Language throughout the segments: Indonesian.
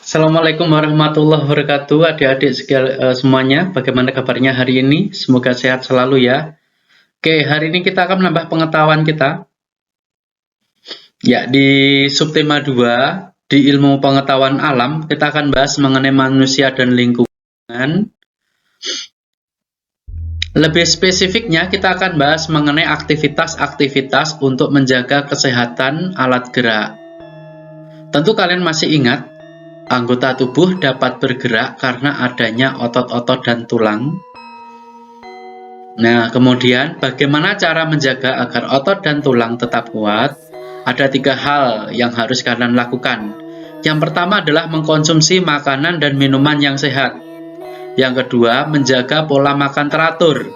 Assalamualaikum warahmatullahi wabarakatuh, adik-adik semuanya. Bagaimana kabarnya hari ini? Semoga sehat selalu ya. Oke, hari ini kita akan menambah pengetahuan kita. Ya, di subtema 2, di ilmu pengetahuan alam, kita akan bahas mengenai manusia dan lingkungan. Lebih spesifiknya, kita akan bahas mengenai aktivitas-aktivitas untuk menjaga kesehatan alat gerak. Tentu kalian masih ingat, anggota tubuh dapat bergerak karena adanya otot-otot dan tulang. Nah, kemudian bagaimana cara menjaga agar otot dan tulang tetap kuat? Ada 3 hal yang harus kalian lakukan. Yang pertama adalah mengkonsumsi makanan dan minuman yang sehat. Yang kedua, menjaga pola makan teratur.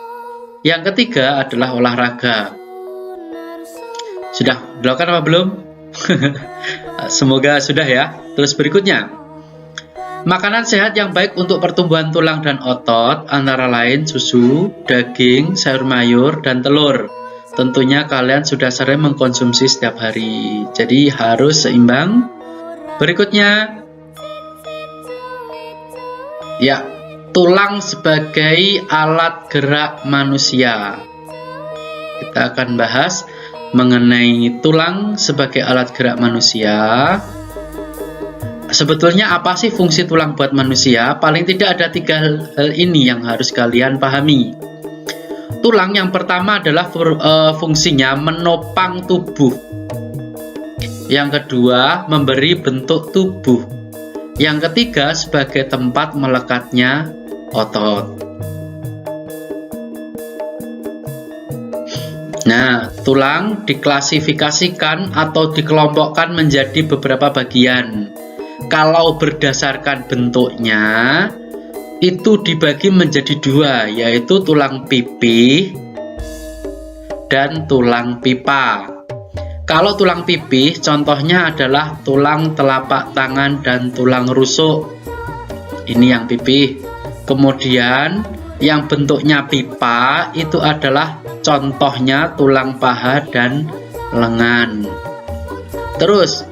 Yang ketiga adalah olahraga. Sudah dilakukan apa belum? Semoga sudah ya. Terus berikutnya, makanan sehat yang baik untuk pertumbuhan tulang dan otot antara lain susu, daging, sayur mayur, dan telur. Tentunya kalian sudah sering mengkonsumsi setiap hari, jadi harus seimbang. Berikutnya, ya, tulang sebagai alat gerak manusia. Kita akan bahas mengenai tulang sebagai alat gerak manusia. Sebetulnya apa sih fungsi tulang buat manusia? Paling tidak ada 3 hal ini yang harus kalian pahami. Tulang yang pertama adalah fungsinya menopang tubuh. Yang kedua, memberi bentuk tubuh. Yang ketiga, sebagai tempat melekatnya otot. Nah, tulang diklasifikasikan atau dikelompokkan menjadi beberapa bagian. Kalau berdasarkan bentuknya, itu dibagi menjadi 2, yaitu tulang pipih dan tulang pipa. Kalau tulang pipih, contohnya adalah tulang telapak tangan dan tulang rusuk. Ini yang pipih. Kemudian, yang bentuknya pipa itu adalah contohnya tulang paha dan lengan. Terus,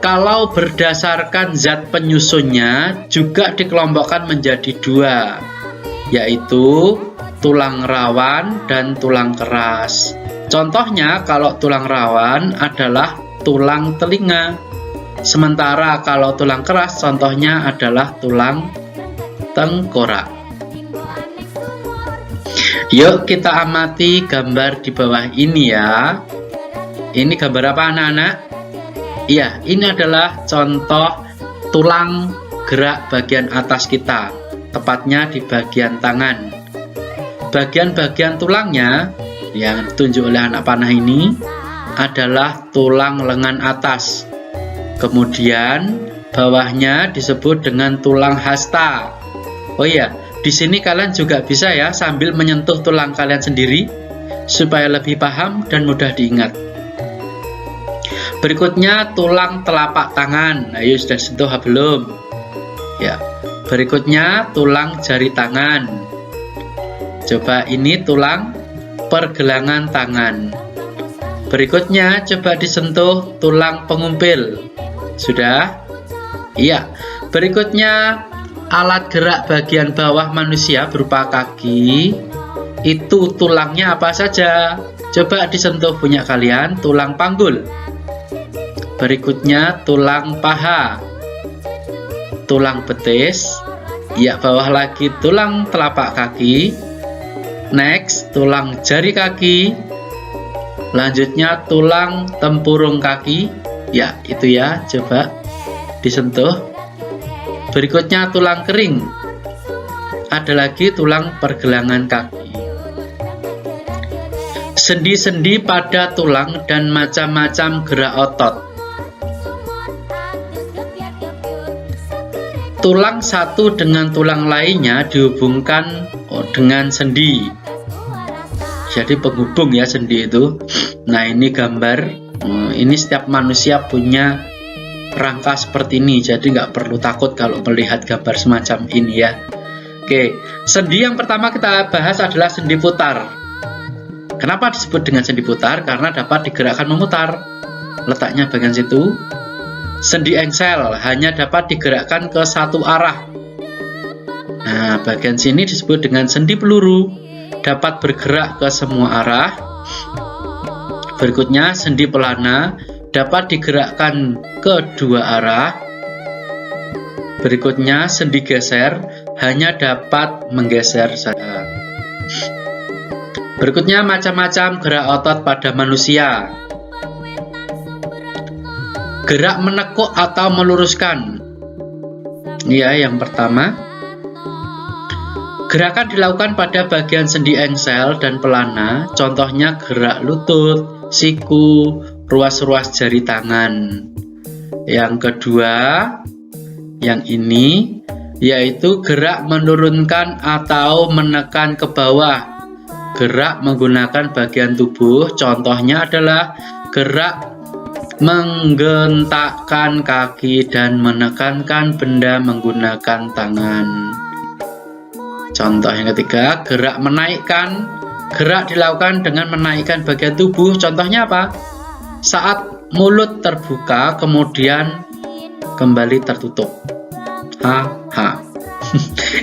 kalau berdasarkan zat penyusunnya juga dikelompokkan menjadi 2, yaitu tulang rawan dan tulang keras. Contohnya kalau tulang rawan adalah tulang telinga, sementara kalau tulang keras contohnya adalah tulang tengkorak. Yuk kita amati gambar di bawah ini ya. Ini gambar apa anak-anak? Iya, ini adalah contoh tulang gerak bagian atas kita, tepatnya di bagian tangan. Bagian-bagian tulangnya yang ditunjuk oleh anak panah ini adalah tulang lengan atas. Kemudian bawahnya disebut dengan tulang hasta. Oh iya, di sini kalian juga bisa ya sambil menyentuh tulang kalian sendiri supaya lebih paham dan mudah diingat. Berikutnya tulang telapak tangan. Ayo sudah sentuh belum? Ya. Berikutnya tulang jari tangan. Coba ini tulang pergelangan tangan. Berikutnya coba disentuh tulang pengumpil. Sudah? Iya. Berikutnya alat gerak bagian bawah manusia berupa kaki. Itu tulangnya apa saja? Coba disentuh punya kalian, tulang panggul. Berikutnya tulang paha, tulang betis, ya bawah lagi tulang telapak kaki, next tulang jari kaki, lanjutnya tulang tempurung kaki, ya itu ya, coba disentuh. Berikutnya tulang kering, ada lagi tulang pergelangan kaki. Sendi-sendi pada tulang dan macam-macam gerak otot. Tulang satu dengan tulang lainnya dihubungkan dengan sendi. Jadi penghubung ya sendi itu. Nah ini gambar. Ini setiap manusia punya rangka seperti ini. Jadi nggak perlu takut kalau melihat gambar semacam ini ya. Oke, sendi yang pertama kita bahas adalah sendi putar. Kenapa disebut dengan sendi putar? Karena dapat digerakkan memutar. Letaknya bagian situ. Sendi engsel hanya dapat digerakkan ke satu arah. Nah, bagian sini disebut dengan sendi peluru, dapat bergerak ke semua arah. Berikutnya, sendi pelana dapat digerakkan ke dua arah. Berikutnya, sendi geser hanya dapat menggeser saja. Berikutnya, macam-macam gerak otot pada manusia. Gerak menekuk atau meluruskan. Ya, yang pertama, gerakan dilakukan pada bagian sendi engsel dan pelana. Contohnya gerak lutut, siku, ruas-ruas jari tangan. Yang kedua, yang ini, yaitu gerak menurunkan atau menekan ke bawah. Gerak menggunakan bagian tubuh. Contohnya adalah gerak menggentakkan kaki dan menekankan benda menggunakan tangan. Contoh yang ketiga, gerak menaikkan. Gerak dilakukan dengan menaikkan bagian tubuh. Contohnya apa? Saat mulut terbuka kemudian kembali tertutup.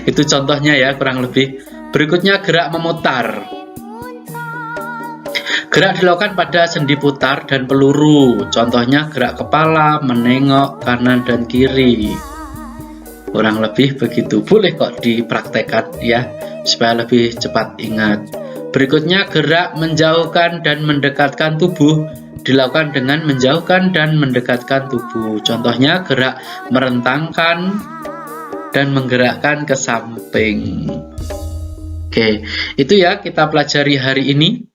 Itu contohnya ya, kurang lebih. Berikutnya, gerak memutar. Gerak dilakukan pada sendi putar dan peluru. Contohnya gerak kepala, menengok kanan dan kiri. Kurang lebih begitu. Boleh kok dipraktekkan ya, supaya lebih cepat ingat. Berikutnya, gerak menjauhkan dan mendekatkan tubuh dilakukan dengan menjauhkan dan mendekatkan tubuh. Contohnya gerak merentangkan dan menggerakkan ke samping. Oke, itu ya kita pelajari hari ini.